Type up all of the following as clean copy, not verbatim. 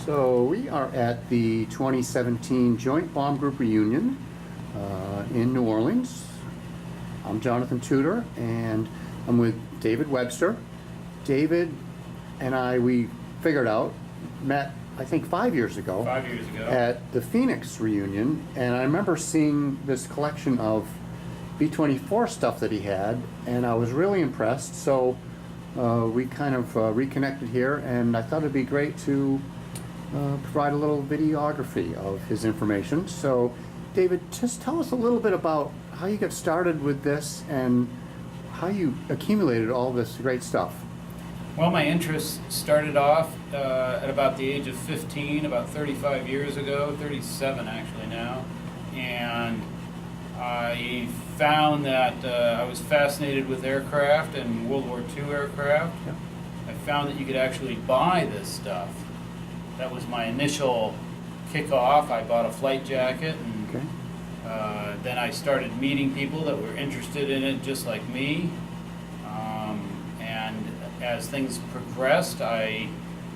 So we are at the 2017 Joint Bomb Group reunion in New Orleans. I'm Jonathan Tudor, and I'm with David Webster. David and I, we figured out, met I think 5 years ago. 5 years ago. At the Phoenix reunion, and I remember seeing this collection of B-24 stuff that he had, and I was really impressed. So we kind of reconnected here, and I thought it'd be great to provide a little videography of his information. So David, just tell us a little bit about how you got started with this and how you accumulated all this great stuff. Well, my interest started off at about the age of 15, about 35 years ago, 37 actually now, and I found that I was fascinated with aircraft and World War II aircraft. Yeah. I found that you could actually buy this stuff. That was my initial kickoff. I bought a flight jacket, and Okay. then I started meeting people that were interested in it just like me. And as things progressed, I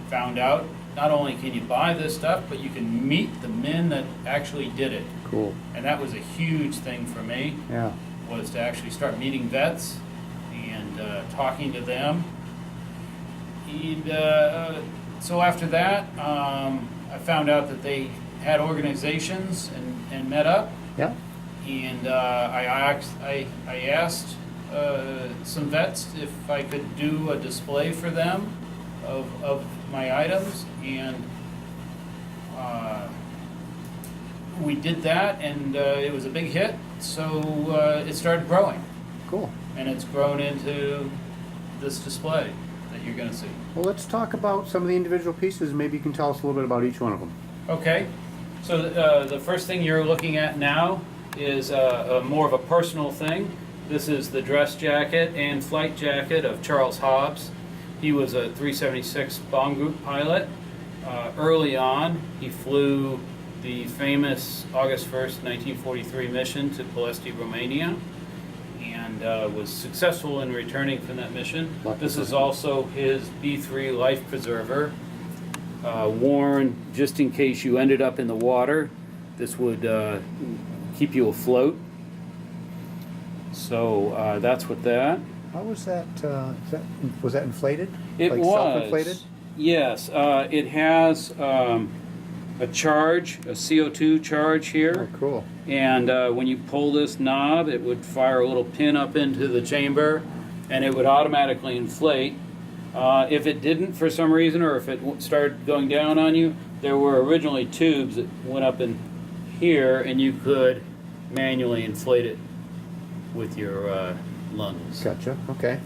found out not only can you buy this stuff, but you can meet the men that actually did it. Cool. And that was a huge thing for me, Yeah. was to actually start meeting vets and talking to them. And so after that, I found out that they had organizations and met up. Yeah. And I asked some vets if I could do a display for them of my items, and we did that, and it was a big hit, so it started growing, Cool. and it's grown into this display that you're going to see. Well, let's talk about some of the individual pieces. Maybe you can tell us a little bit about each one of them. Okay, so the first thing you're looking at now is more of a personal thing. This is the dress jacket and flight jacket of Charles Hobbs. He was a 376 bomb group pilot. Early on, he flew the famous August 1st, 1943 mission to Ploiești, Romania, and was successful in returning from that mission. This is also his B-3 life preserver, worn just in case you ended up in the water. This would keep you afloat. So that's what that. How was that? Was that inflated? It like was. Self-inflated? Yes. It has a charge, a CO2 charge here. Oh, cool. And when you pull this knob, it would fire a little pin up into the chamber, and it would automatically inflate. If it didn't for some reason, or if it started going down on you, there were originally tubes that went up in here, and you could manually inflate it with your lungs. Gotcha. Okay.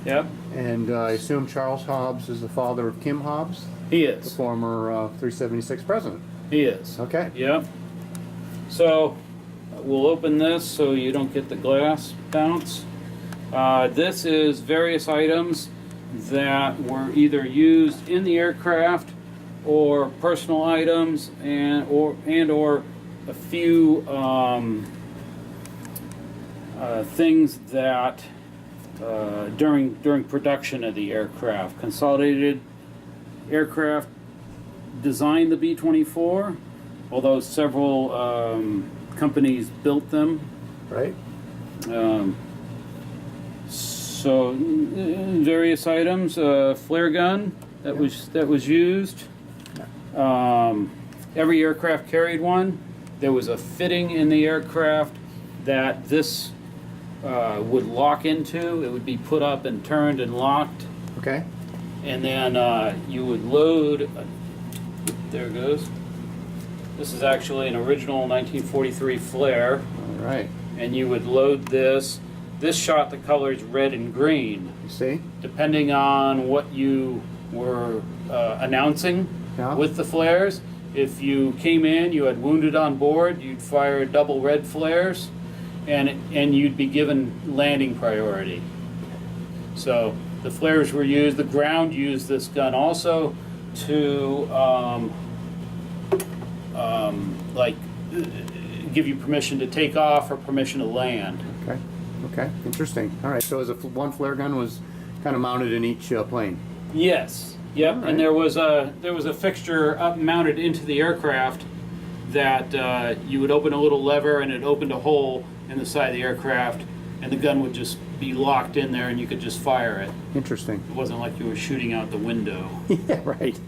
Yep. And I assume Charles Hobbs is the father of Kim Hobbs, He the is. former 376 president. He is. Okay. Yep. So we'll open this so you don't get the glass bounce. This is various items that were either used in the aircraft or personal items, and or a few things that during production of the aircraft. Consolidated Aircraft designed the B-24, although several companies built them. Right. So various items, flare gun that was used. Every aircraft carried one. There was a fitting in the aircraft that this would lock into. It would be put up and turned and locked, Okay. and then you would load. There it goes. This is actually an original 1943 flare, All right. and you would load this. This shot the colors red and green, You see? depending on what you were announcing Yeah. with the flares. If you came in, you had wounded on board, you'd fire double red flares, and you'd be given landing priority. So the flares were used. The ground used this gun also to give you permission to take off or permission to land. Okay. Okay. Interesting. All right. So as one flare gun was kind of mounted in each plane. Yes, Yep, All right. and there was a fixture up mounted into the aircraft that you would open a little lever and it opened a hole in the side of the aircraft, and the gun would just be locked in there and you could just fire it. Interesting. It wasn't like you were shooting out the window Yeah, right.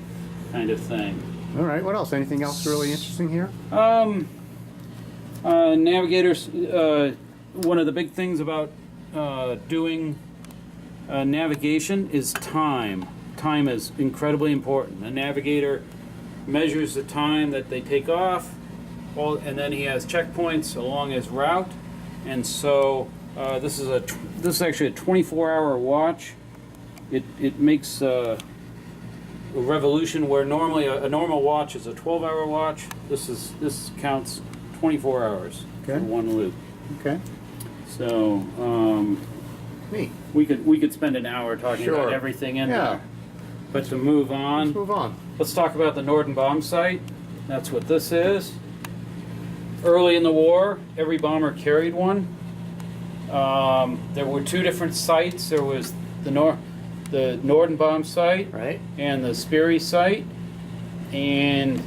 kind of thing. All right, what else? Anything else really interesting here? Navigators, one of the big things about doing navigation is time. Time is incredibly important. A navigator measures the time that they take off, and then he has checkpoints along his route. And so this is actually a 24-hour watch. It makes a revolution where normally a normal watch is a 12-hour watch. This counts 24 hours Okay. for one loop. Okay. So Neat. we could spend an hour talking Sure. about everything in Yeah. there. But to move on, Let's move on. let's talk about the Norden bomb sight. That's what this is. Early in the war, every bomber carried one. There were two different sites. There was the Norden bomb site Right. and the Sperry site. And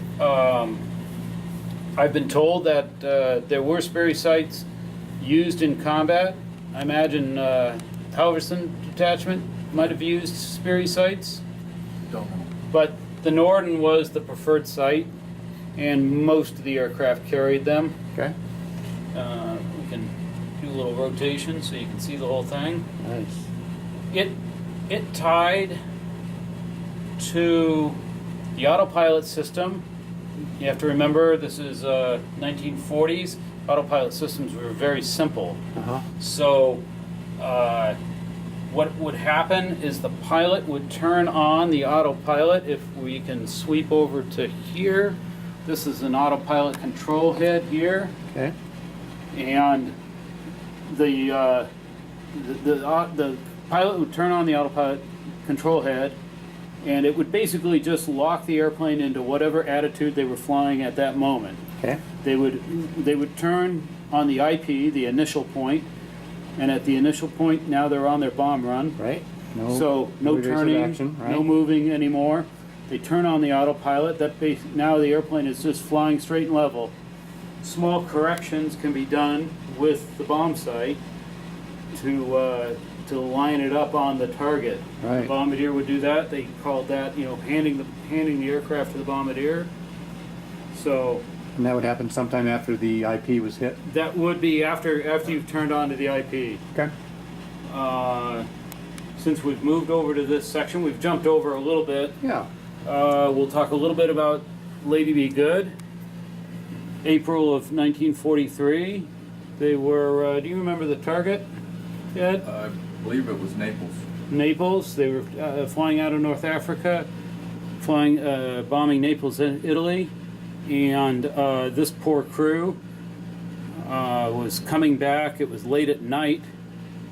I've been told that there were Sperry sites used in combat. I imagine Halverson detachment might have used Sperry sites. Don't know. But the Norden was the preferred site, and most of the aircraft carried them. Okay. We can do a little rotation so you can see the whole thing. Nice. It tied to the autopilot system. You have to remember this is 1940s. Autopilot systems were very simple. Uh-huh. So what would happen is the pilot would turn on the autopilot. If we can sweep over to here, this is an autopilot control head here, Okay. and the pilot would turn on the autopilot control head, and it would basically just lock the airplane into whatever attitude they were flying at that moment. Okay. They would turn on the IP, the initial point, and at the initial point, now they're on their bomb run. Right. So no evasive turning, action, right? no moving anymore. They turn on the autopilot. Now the airplane is just flying straight and level. Small corrections can be done with the bomb sight to line it up on the target. Right. The bombardier would do that. They called that, handing the aircraft to the bombardier. So And that would happen sometime after the IP was hit. that would be after you've turned on to the IP. Okay. Since we've moved over to this section, we've jumped over a little bit. Yeah. We'll talk a little bit about Lady Be Good. April of 1943. They were, do you remember the target, Ed? I believe it was Naples. Naples. They were flying out of North Africa, bombing Naples, Italy. And this poor crew was coming back. It was late at night.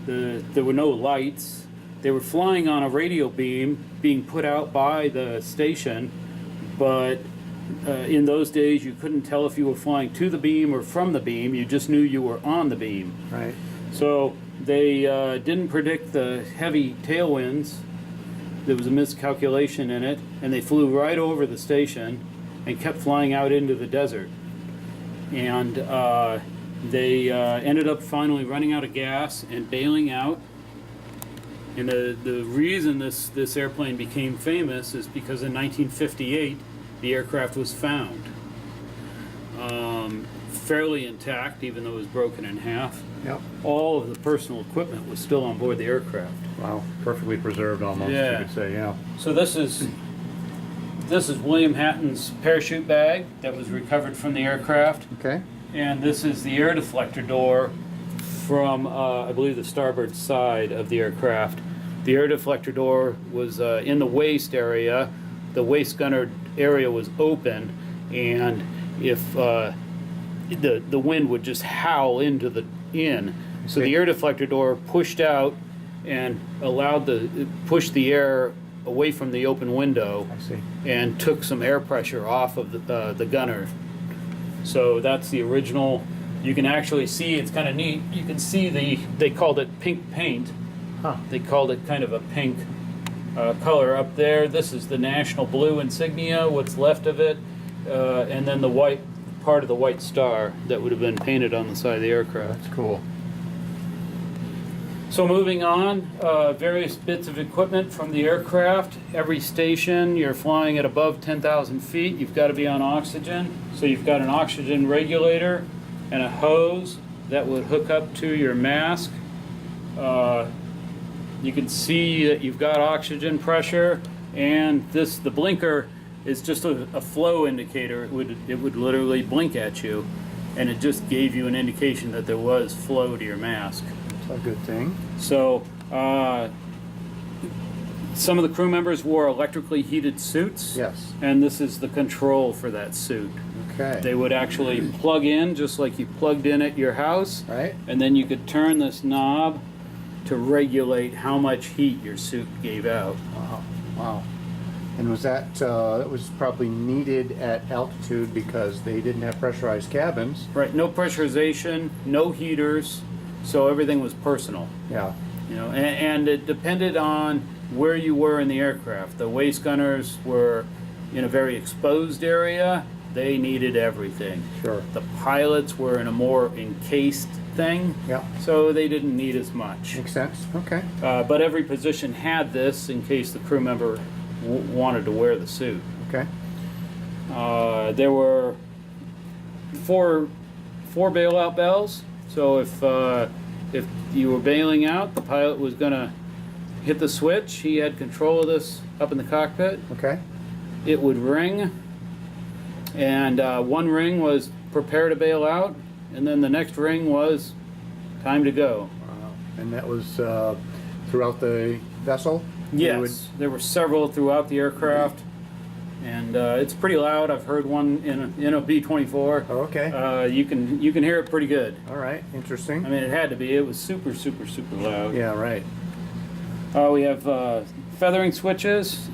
There were no lights. They were flying on a radio beam being put out by the station, but in those days you couldn't tell if you were flying to the beam or from the beam. You just knew you were on the beam. Right. So they didn't predict the heavy tailwinds. There was a miscalculation in it, and they flew right over the station and kept flying out into the desert. And they ended up finally running out of gas and bailing out. And the reason this airplane became famous is because in 1958, the aircraft was found. Fairly intact, even though it was broken in half. Yep. All of the personal equipment was still on board the aircraft. Wow. Perfectly preserved almost, Yeah. you could say, yeah. So this is William Hatton's parachute bag that was recovered from the aircraft. Okay. And this is the air deflector door from, I believe, the starboard side of the aircraft. The air deflector door was in the waist area. The waist gunner area was open, and if the wind would just howl into the in, so the air deflector door pushed out and pushed the air away from the open window. I see. And took some air pressure off of the gunner. So that's the original. You can actually see, it's kind of neat, you can see they called it pink paint. Huh. They called it kind of a pink color up there. This is the national blue insignia, what's left of it, and then the white part of the white star that would have been painted on the side of the aircraft. That's cool. So moving on, various bits of equipment from the aircraft. Every station, you're flying at above 10,000 feet, you've got to be on oxygen. So you've got an oxygen regulator and a hose that would hook up to your mask. You can see that you've got oxygen pressure, and the blinker is just a flow indicator. It would literally blink at you, and it just gave you an indication that there was flow to your mask. That's a good thing. So some of the crew members wore electrically heated suits. Yes. And this is the control for that suit. Okay. They would actually plug in just like you plugged in at your house. Right. And then you could turn this knob to regulate how much heat your suit gave out. Wow. Wow. And was that was probably needed at altitude because they didn't have pressurized cabins? Right, no pressurization, no heaters, so everything was personal. Yeah. You know, and it depended on where you were in the aircraft. The waist gunners were in a very exposed area. They needed everything. Sure. The pilots were in a more encased thing. Yeah. So they didn't need as much. Makes sense. Okay. But every position had this in case the crew member wanted to wear the suit. Okay. There were four bailout bells. So if you were bailing out, the pilot was going to hit the switch. He had control of this up in the cockpit. Okay. It would ring, and one ring was prepare to bail out, and then the next ring was time to go. Wow. And that was throughout the vessel? Yes, there were several throughout the aircraft, and it's pretty loud. I've heard one in a B-24. Oh, okay. You can hear it pretty good. All right. Interesting. I mean, it had to be. It was super, super, super loud. Yeah, right. We have feathering switches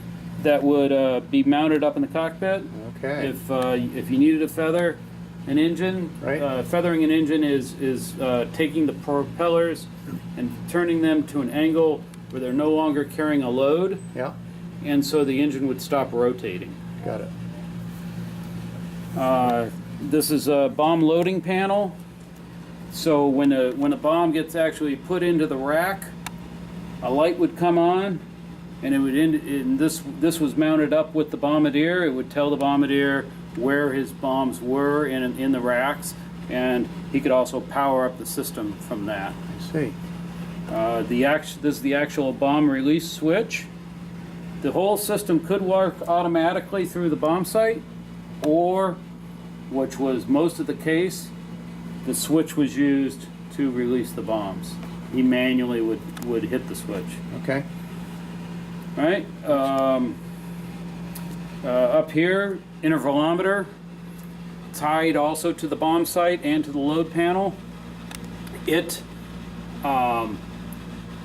that would be mounted up in the cockpit. Okay. If you needed to feather an engine, Right. Feathering an engine is taking the propellers and turning them to an angle where they're no longer carrying a load, Yeah. and so the engine would stop rotating. Got it. This is a bomb loading panel. So when a bomb gets actually put into the rack, a light would come on, and it would and this was mounted up with the bombardier. It would tell the bombardier where his bombs were in the racks, and he could also power up the system from that. I see. This is the actual bomb release switch. The whole system could work automatically through the bomb sight, or, which was most of the case, the switch was used to release the bombs. He manually would hit the switch. Okay. All right. Up here, intervalometer, tied also to the bomb sight and to the load panel.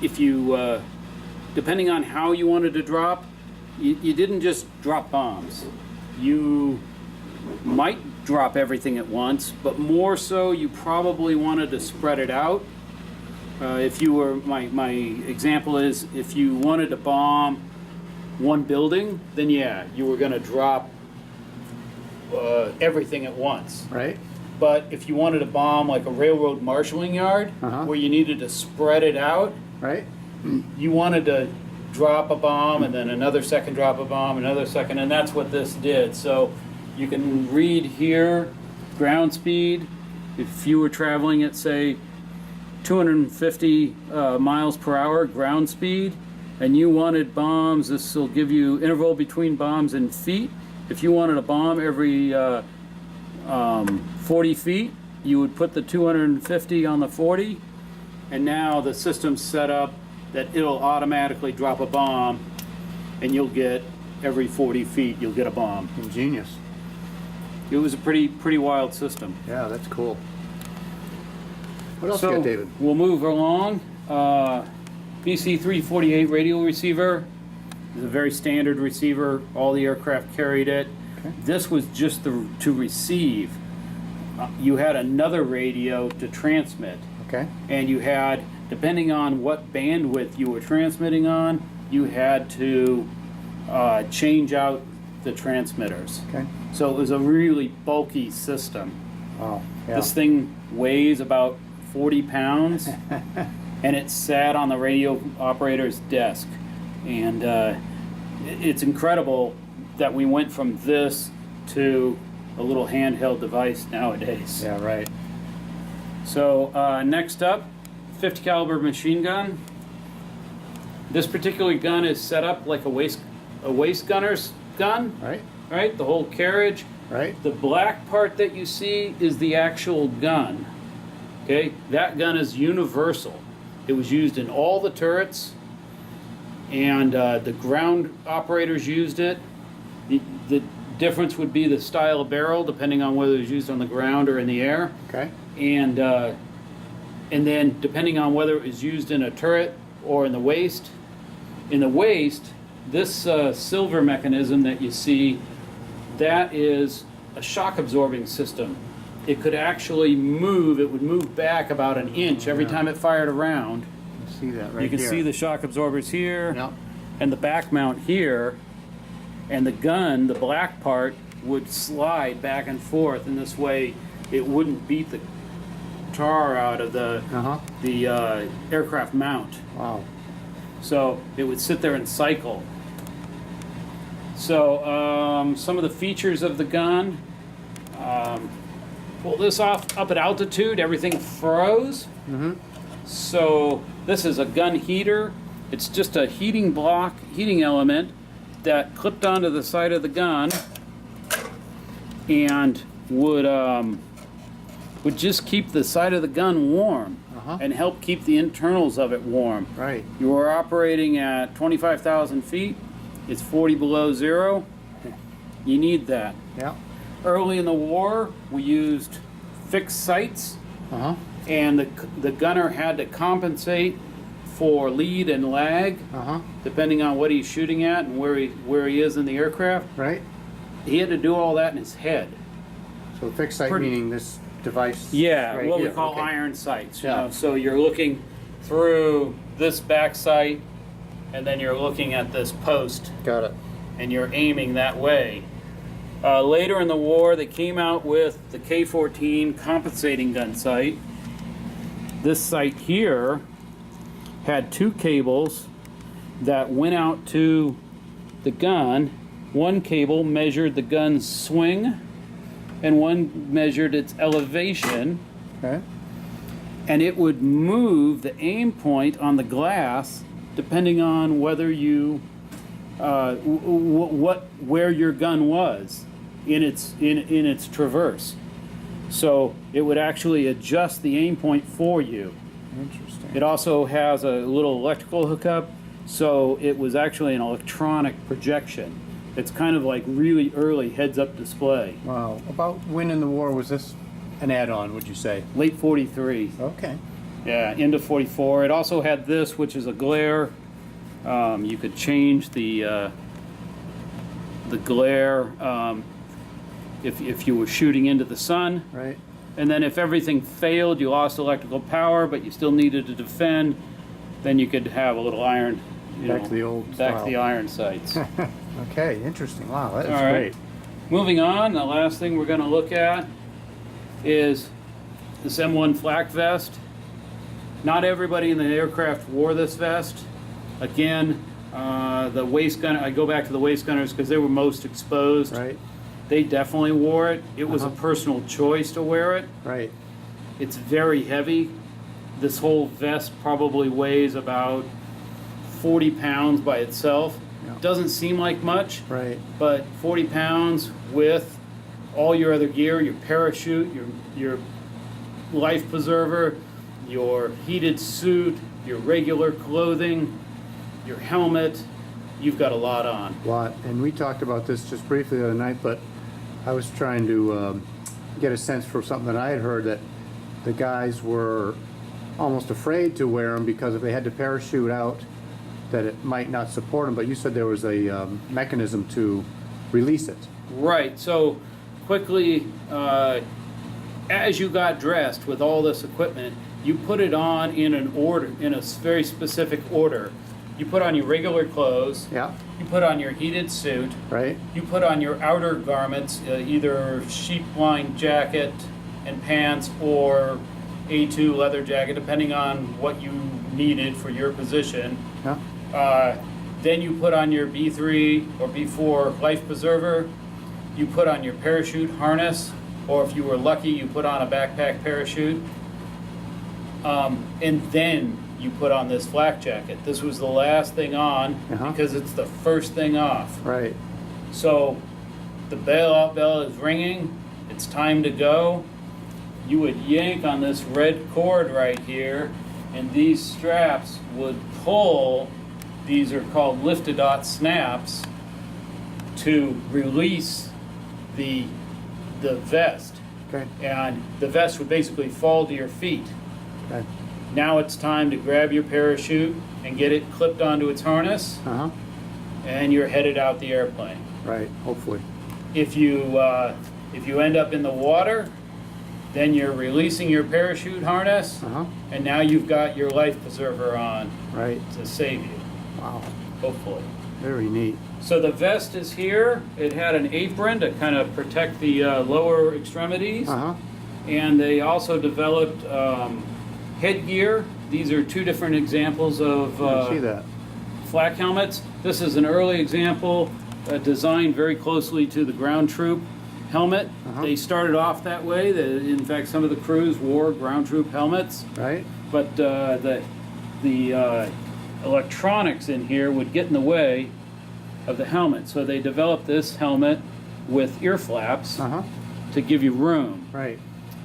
If you, depending on how you wanted to drop, you didn't just drop bombs. You might drop everything at once, but more so you probably wanted to spread it out. If you were, my example is, if you wanted to bomb one building, then yeah, you were going to drop everything at once. Right. But if you wanted to bomb like a railroad marshalling yard, where you needed to spread it out, Right. you wanted to drop a bomb and then another second drop a bomb, another second, and that's what this did. So you can read here, ground speed. If you were traveling at, say, 250 miles per hour ground speed, and you wanted bombs, this will give you interval between bombs in feet. If you wanted a bomb every 40 feet, you would put the 250 on the 40, and now the system's set up that it'll automatically drop a bomb, and you'll get every 40 feet you'll get a bomb. Ingenious. It was a pretty wild system. Yeah, that's cool. What else you got, David? We'll move along. BC-348 radio receiver is a very standard receiver. All the aircraft carried it. Okay. This was just to receive. You had another radio to transmit. Okay. And you had, depending on what bandwidth you were transmitting on, you had to change out the transmitters. Okay. So it was a really bulky system. Oh, yeah. This thing weighs about 40 pounds, and it sat on the radio operator's desk. And it's incredible that we went from this to a little handheld device nowadays. Yeah, right. So next up, 50 caliber machine gun. This particular gun is set up like a waist gunner's gun, Right, right? The whole carriage. right. The black part that you see is the actual gun. Okay, that gun is universal. It was used in all the turrets, and the ground operators used it. The difference would be the style of barrel, depending on whether it was used on the ground or in the air, Okay. and then depending on whether it was used in a turret or in the waist. In the waist, this silver mechanism that you see, that is a shock absorbing system. It could actually move, it would move back about an inch every Yeah. time it fired a round. You see that right You can here. see the shock absorbers here, Yep. and the back mount here, and the gun, the black part, would slide back and forth in this way. It wouldn't beat the tar out of the Uh-huh. aircraft mount. Wow. So it would sit there and cycle. So some of the features of the gun. Pull this off up at altitude, everything froze. Mm-hmm. So this is a gun heater. It's just a heating block, heating element that clipped onto the side of the gun and would just keep the side of the gun warm Uh-huh. and help keep the internals of it warm. Right. You were operating at 25,000 feet. It's 40 below zero. You need that. Yeah. Early in the war, we used fixed sights, Uh-huh. and the gunner had to compensate for lead and lag, Uh-huh. depending on what he's shooting at and where he is in the aircraft. Right. He had to do all that in his head. So fixed sight Pretty- meaning this device. Yeah, right what we here. call Okay. iron sights. You Yeah. know? So you're looking through this back sight, and then you're looking at this post, Got it. and you're aiming that way. Later in the war, they came out with the K-14 compensating gun sight. This sight here had two cables that went out to the gun. One cable measured the gun's swing, and one measured its elevation, Okay. and it would move the aim point on the glass depending on whether you where your gun was in its traverse. So it would actually adjust the aim point for you. Interesting. It also has a little electrical hookup, so it was actually an electronic projection. It's kind of like really early heads-up display. Wow. About when in the war was this an add-on, would you say? Late 43. Okay. Yeah, into 44. It also had this, which is a glare. You could change the glare if you were shooting into the sun. Right. And then if everything failed, you lost electrical power, but you still needed to defend, then you could have a little iron, Back to the old back style. to the iron sights. Okay, interesting. Wow, that is All right. great. Moving on, the last thing we're going to look at is this M1 flak vest. Not everybody in the aircraft wore this vest. Again, the waist gunner, I go back to the waist gunners because they were most exposed. Right, They definitely wore it. It was a Uh-huh. personal choice to wear it. right. It's very heavy. This whole vest probably weighs about 40 pounds by itself. Yeah. Doesn't seem like much, Right. but 40 pounds with all your other gear, your parachute, your life preserver, your heated suit, your regular clothing, your helmet, you've got a lot on. Lot. And we talked about this just briefly the other night, but I was trying to get a sense for something that I had heard, that the guys were almost afraid to wear them because if they had to parachute out, that it might not support them. But you said there was a mechanism to release it. Right, so quickly, as you got dressed with all this equipment, you put it on in an order, in a very specific order. you put on your regular clothes, Yeah, you put on your heated suit, right, you put on your outer garments, either sheep-lined jacket and pants or A2 leather jacket, depending on what you needed for your position. yeah, Then you put on your B3 or B4 life preserver. You put on your parachute harness, or if you were lucky, you put on a backpack parachute. And then you put on this flak jacket. This was the last thing on because it's the first thing off. right, So the bailout bell is ringing. It's time to go. You would yank on this red cord right here, and these straps would pull. These are called lift-a-dot snaps to release the vest. okay, And the vest would basically fall to your feet. okay, Now it's time to grab your parachute and get it clipped onto its harness, uh-huh, and you're headed out the airplane. right, hopefully, If you end up in the water, then you're releasing your parachute harness, uh-huh, and now you've got your life preserver on right, to save you, wow, hopefully. very neat, So the vest is here. It had an apron to kind of protect the lower extremities. uh-huh, And they also developed headgear. These are two different examples of I see that, flak helmets. This is an early example designed very closely to the ground troop helmet. They started off that way. In fact, some of the crews wore ground troop helmets. right, But the electronics in here would get in the way of the helmet. So they developed this helmet with ear flaps uh-huh, to give you room. right,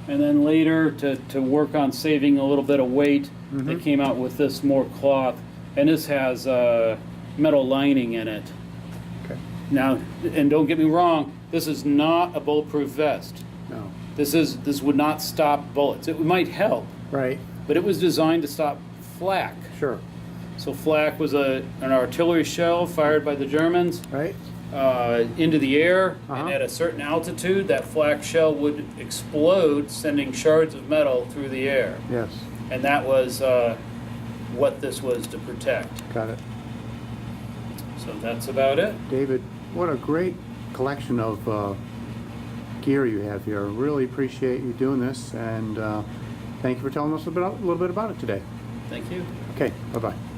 And then later, to work on saving a little bit of weight, they came out with this more cloth. And this has metal lining in it. okay, Now, and don't get me wrong, this is not a bulletproof vest. no, This would not stop bullets. It might help, right, but it was designed to stop flak. sure, So flak was an artillery shell fired by the Germans right, into the air, Uh-huh. and at a certain altitude, that flak shell would explode, sending shards of metal through the air. yes, And that was what this was to protect. got it. So that's about it. David, what a great collection of gear you have here. Really appreciate you doing this, and thank you for telling us a little bit about it today. Thank you. Okay, bye-bye.